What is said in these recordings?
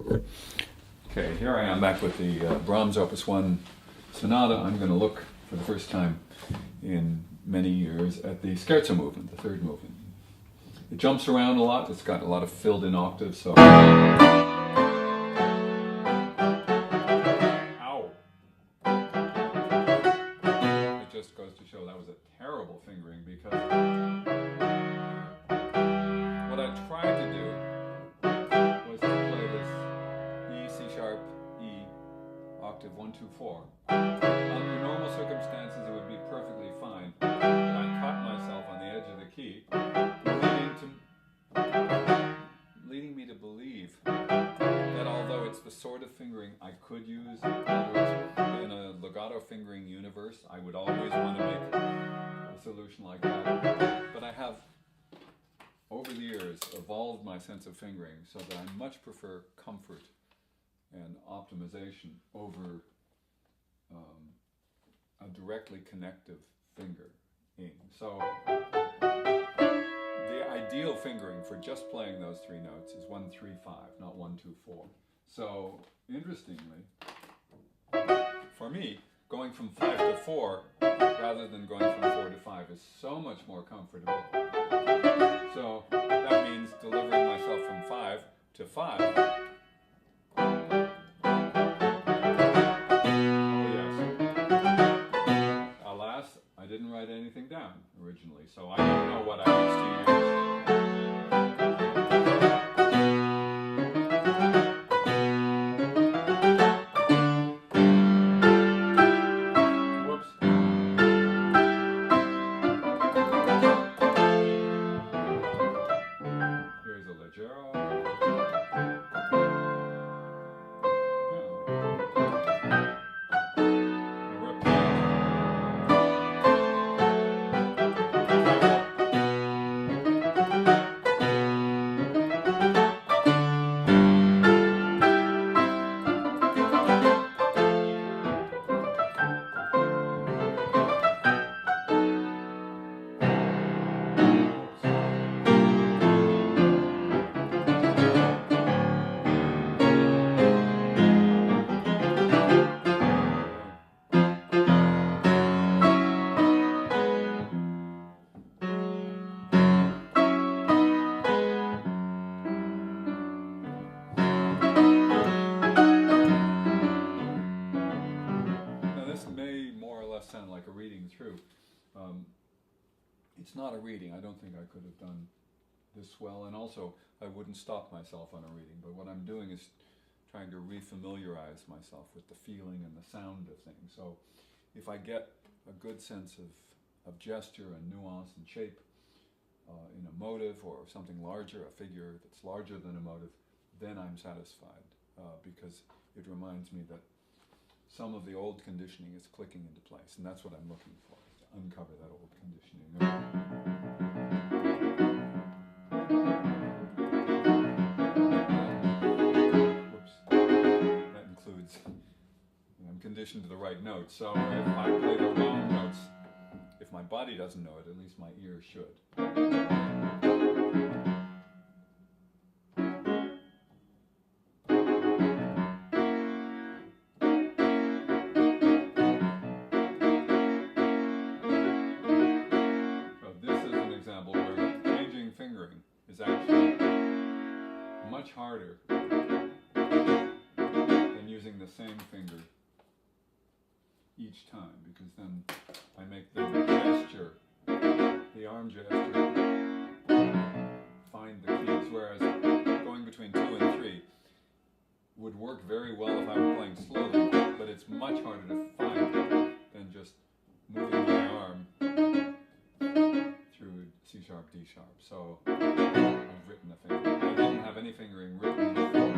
Okay, here I am back with the Brahms Opus 1 Sonata. I'm going to look for the first time in many years at the scherzo movement, the third movement. It jumps around a lot, it's got a lot of filled in octaves, so... Ow! It just goes to show that was a terrible fingering because what I tried to do was to play this E, C sharp, E, octave 1, 2, 4. Under normal circumstances it would be perfectly fine, but I caught myself on the edge of the key, leading me to believe that although it's the sort of fingering I could use, in other words, in a legato fingering universe, I would always want to make a solution like that. But I have, over the years, evolved my sense of fingering so that I much prefer comfort and optimization over a directly connective fingering. So the ideal fingering for just playing those three notes is 1, 3, 5, not 1, 2, 4. So interestingly, for me, going from 5 to 4 rather than going from 4 to 5 is so much more comfortable. So that means delivering myself from 5 to 5. I didn't write anything down originally, so I don't know what I used to use. Whoops. Here's a leggero. Sound like a reading through. It's not a reading. I don't think I could have done this well, and also I wouldn't stop myself on a reading, but what I'm doing is trying to refamiliarize myself with the feeling and the sound of things. So if I get a good sense of gesture and nuance and shape in a motive or something larger, a figure that's larger than a motive, then I'm satisfied because it reminds me that some of the old conditioning is clicking into place, and that's what I'm looking for, is to uncover that old conditioning. Whoops. That includes, I'm conditioned to the right notes, so if I play the wrong notes, if my body doesn't know it, at least my ear should. Is actually much harder than using the same finger each time, because then I make the gesture, the arm gesture, find the keys, whereas going between 2 and 3 would work very well if I were playing slowly, but it's much harder to find than just moving my arm through C sharp, D sharp. So I've written a finger. I didn't have any fingering written before.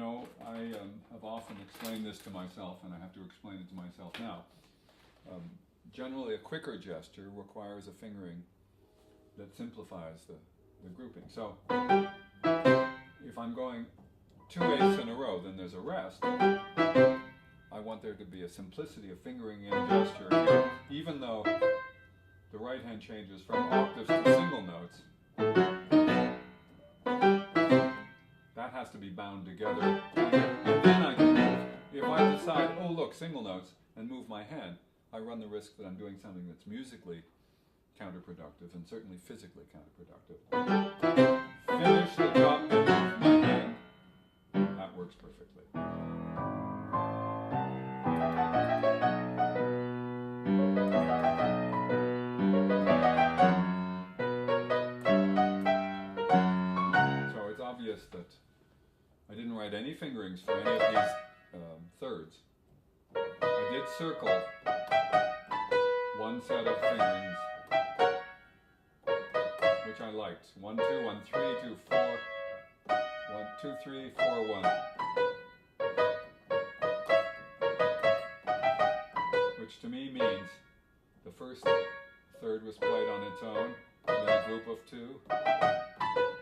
I have often explained this to myself, and I have to explain it to myself now. Generally, a quicker gesture requires a fingering that simplifies the grouping. So, if I'm going 2 eighths in a row, then there's a rest. I want there to be a simplicity of fingering in gesture here, even though the right hand changes from octaves to single notes. That has to be bound together. And then I can move. If I decide, oh look, single notes, and move my hand, I run the risk that I'm doing something that's musically counterproductive and certainly physically counterproductive. Finish the drop and move my hand. That works perfectly. So it's obvious that I didn't write any fingerings for any of these thirds. I did circle one set of fingerings, which I liked. 1, 2, 1, 3, 2, 4. 1, 2, 3, 4, 1. Which to me means the first third was played on its own, and then a group of 2,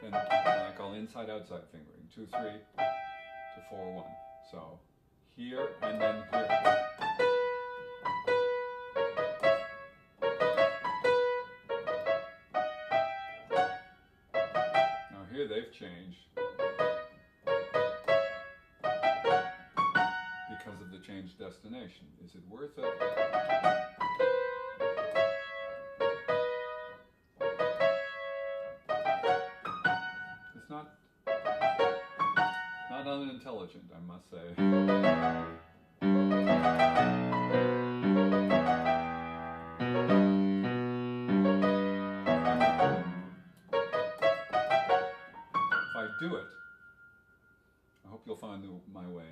then what I call inside-outside fingering. 2, 3 to 4, 1. So here and then here. Now here they've changed because of the changed destination. Is it worth it? It's not unintelligent, I must say. If I do it, I hope you'll find my way.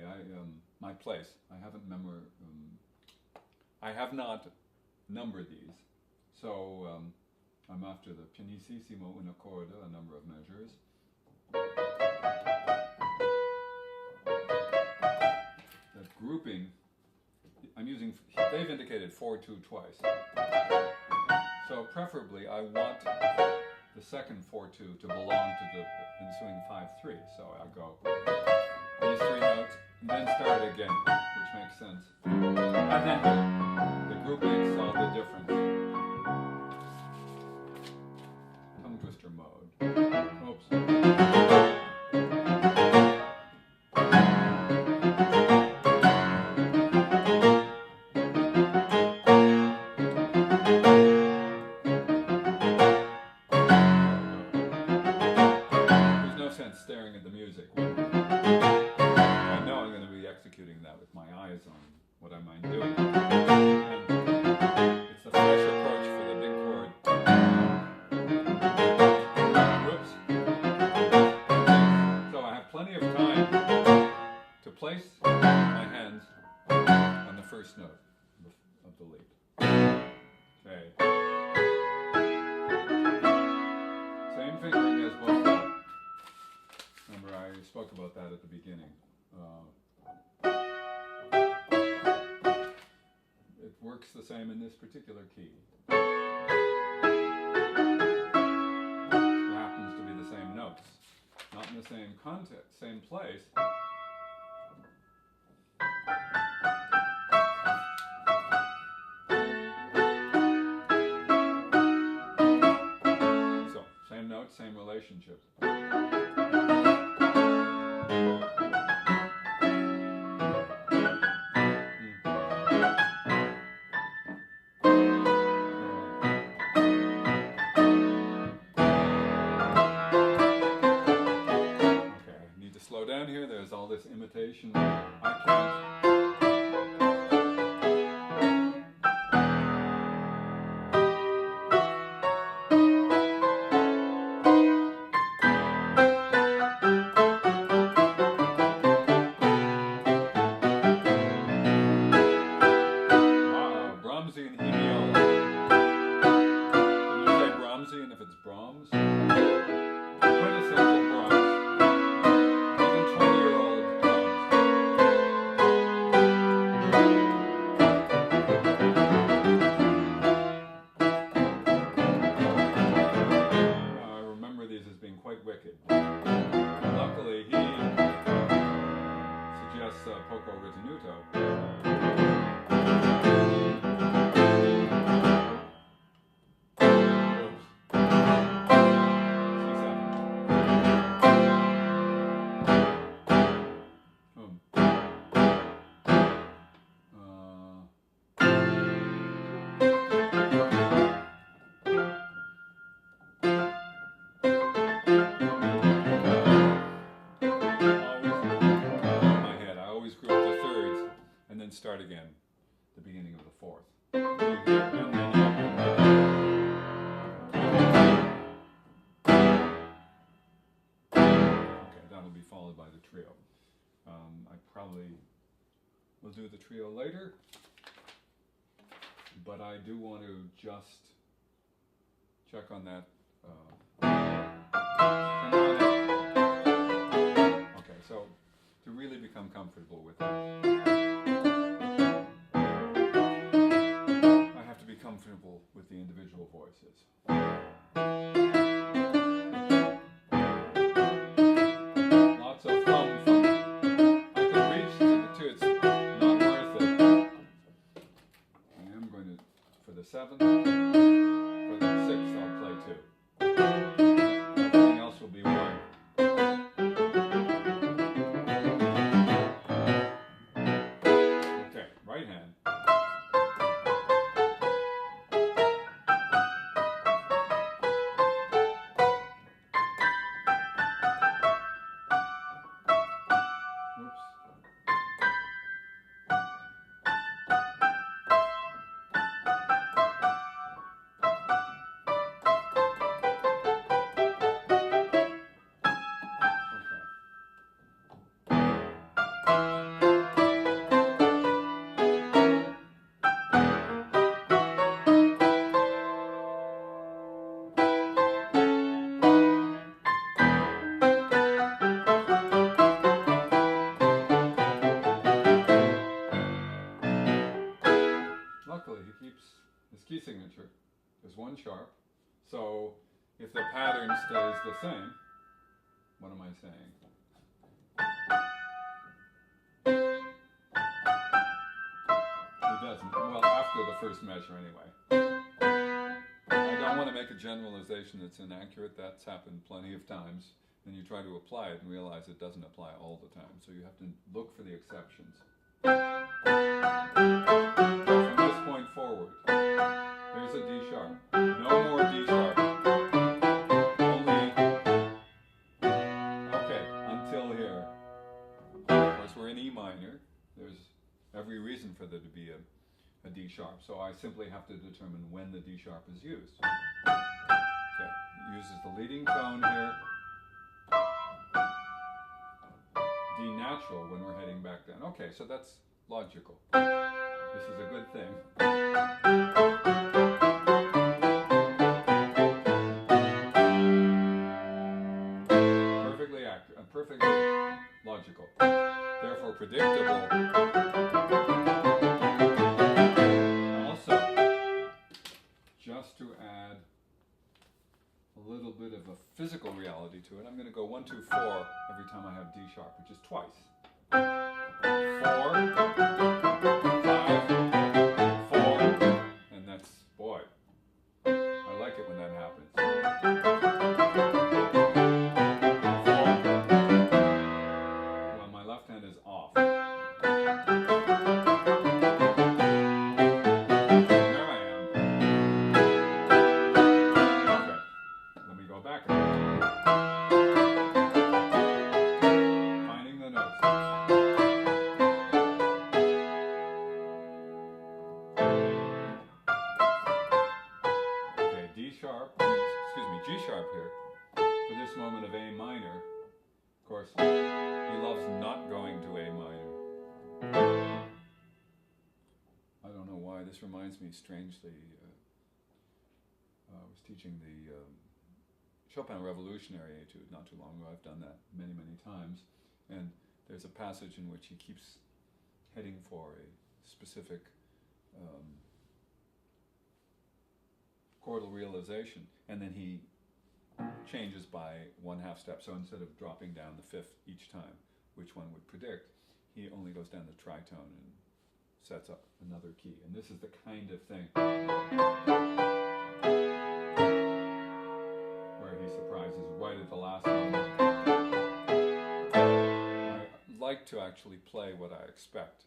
My place. I have not numbered these, so I'm after the pianissimo una corda, a number of measures. That grouping, they've indicated 4-2 twice. So preferably I want the second 4-2 to belong to the ensuing 5-3. So I go these 3 notes, and then start again, which makes sense. And then the group makes all the difference. Tongue twister mode. Oops. Staring at the music. I know I'm going to be executing that with my eyes on what am I doing. And it's a fresh approach for the big chord. Whoops. So I have plenty of time to place my hands on the first note of the lead. Okay. Same fingering as before. Remember, I spoke about that at the beginning. It works the same in this particular key. It happens to be the same notes. Not in the same context, same place. So, same notes, same relationships. Slow down here, there's all this imitation. I can't. Wow, Brahmsian hemio. Can you say Brahmsian if it's Brahms? Quintessential Brahms. start again the beginning of the fourth. Okay, that'll be followed by the trio. I probably will do the trio later, but I do want to just check on that. Okay, so to really become comfortable with it, I have to be comfortable with the individual voices. Lots of thumb. I can reach to the two, it's not worth it. I am going to, for the seventh, for the sixth, I'll play two. Everything else will be one. Okay, right hand. Oops. Luckily, he keeps his key signature. There's one sharp. So if the pattern stays the same, what am I saying? It doesn't. Well, after the first measure anyway. I don't want to make a generalization that's inaccurate. That's happened plenty of times. Then you try to apply it and realize it doesn't apply all the time. So you have to look for the exceptions. From this point forward, there's a D sharp. No more D sharp. Only, okay, until here. Of course, we're in E minor. There's every reason for there to be a D sharp. So I simply have to determine when the D sharp is used. Okay, uses the leading tone here. D natural when we're heading back down. Okay, so that's logical. This is a good thing. Perfectly accurate, perfectly logical. Therefore predictable. Also, just to add a little bit of a physical reality to it, I'm going to go 1, 2, 4 every time I have D sharp, which is twice. 4, 5, 4, and that's, boy, I like it when that happens. 4. Well, my left hand is off. There I am. Okay, let me go back. Finding the notes. G sharp here, for this moment of A minor. Of course, he loves not going to A minor. I don't know why, this reminds me strangely, I was teaching the Chopin Revolutionary Etude not too long ago. I've done that many, many times, and there's a passage in which he keeps heading for a specific chordal realization, and then he changes by 1/2 step. So instead of dropping down the fifth each time, which one would predict, he only goes down the tritone and sets up another key. And this is the kind of thing where he surprises right at the last moment. I like to actually play what I expect,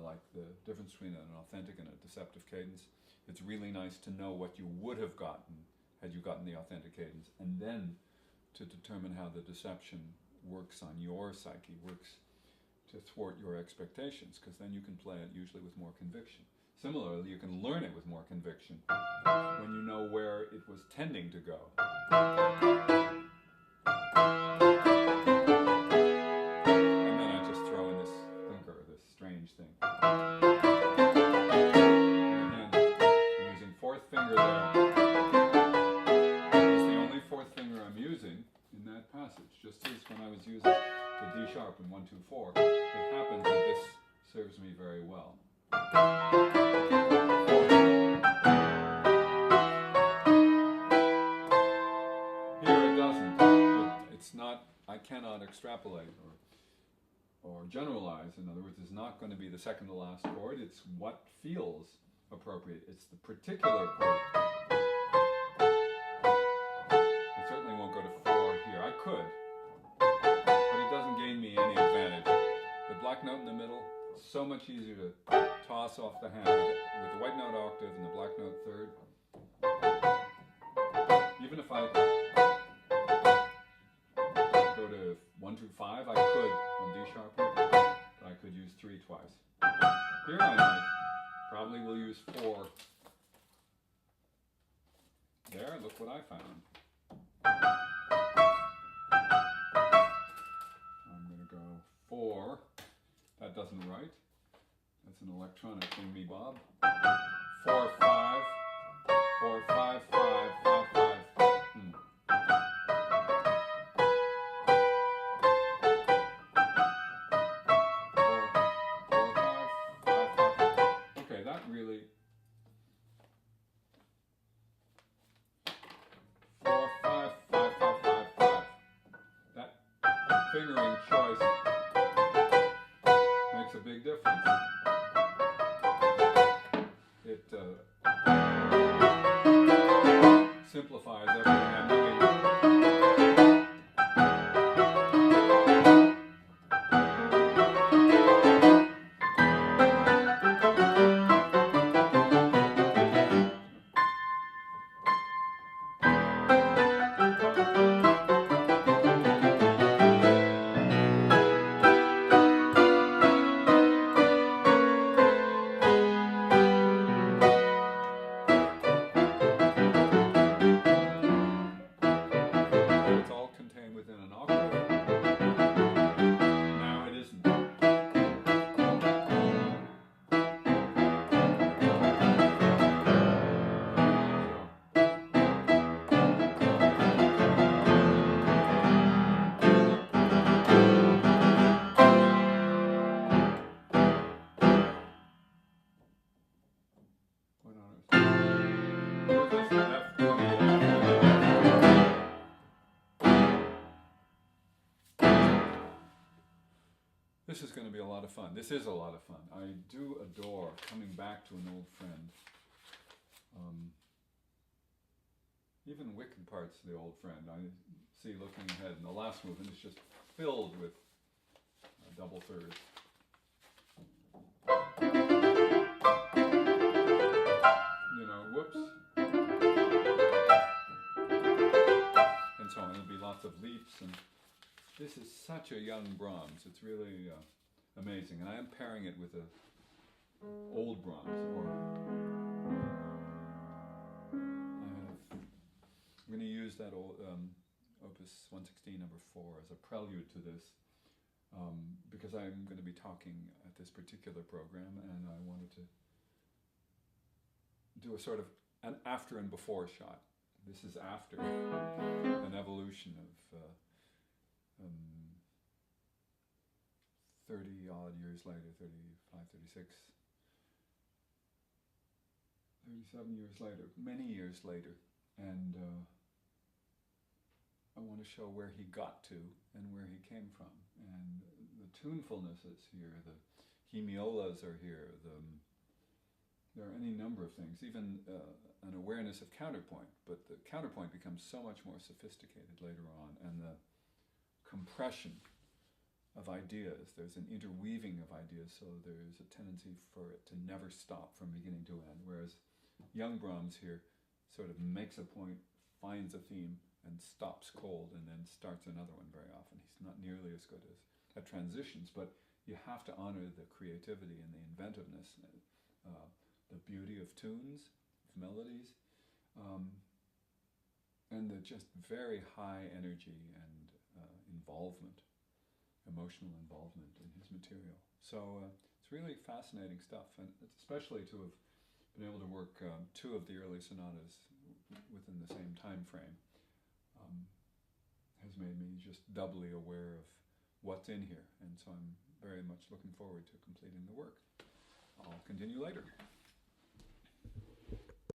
like the difference between an authentic and a deceptive cadence. It's really nice to know what you would have gotten had you gotten the authentic cadence, and then to determine how the deception works on your psyche, works to thwart your expectations, because then you can play it usually with more conviction. Similarly, you can learn it with more conviction when you know where it was tending to go. And then I just throw in this thinker, this strange thing. And again, I'm using fourth finger there. It's the only fourth finger I'm using in that passage. Just as when I was using the D sharp in 1, 2, 4, it happens that this serves me very well. Here it doesn't. It's not, I cannot extrapolate or generalize. In other words, it's not going to be the second to last chord. It's what feels appropriate. It's the particular chord. I certainly won't go to 4 here. I could, but it doesn't gain me any advantage. The black note in the middle, so much easier to toss off the hand with the white note octave and the black note third. Even if I go to 1, 2, 5, I could on D sharp, but I could use 3 twice. Here I might, probably will use 4. There, look what I found. I'm going to go 4. That doesn't write. That's an electronic thingy bob. 4, 5, 4, 5, 5, 5, 5. Okay, that really. 4, 5, 5, 5, 5, 5. That fingering choice makes a big difference. It simplifies everything I'm doing. It's all contained within an octave. Now it isn't. What on earth? Where's this F? This is going to be a lot of fun. This is a lot of fun. I do adore coming back to an old friend. Even wicked parts of the old friend. I see looking ahead, and the last movement is just filled with double thirds. You know, whoops. And so on. There'll be lots of leaps, and this is such a young Brahms. It's really amazing. And I am pairing it with a old Brahms, or I'm going to use that old Opus 116 number 4 as a prelude to this, because I'm going to be talking at this particular program, and I wanted to do a sort of an after and before shot. This is after an evolution of 30 odd years later, 35, 36, 37 years later, many years later, and I want to show where he got to and where he came from. And the tunefulness is here, the hemiolas are here, there are any number of things, even an awareness of counterpoint, but the counterpoint becomes so much more sophisticated later on, and the compression of ideas, there's an interweaving of ideas, so there's a tendency for it to never stop from beginning to end, whereas young Brahms here sort of makes a point, finds a theme, and stops cold, and then starts another one very often. He's not nearly as good at transitions, but you have to honor the creativity and the inventiveness, the beauty of tunes, of melodies, and the just very high energy and involvement, emotional involvement in his material. So it's really fascinating stuff, and especially to have been able to work two of the early sonatas within the same time frame has made me just doubly aware of what's in here, and so I'm very much looking forward to completing the work. I'll continue later.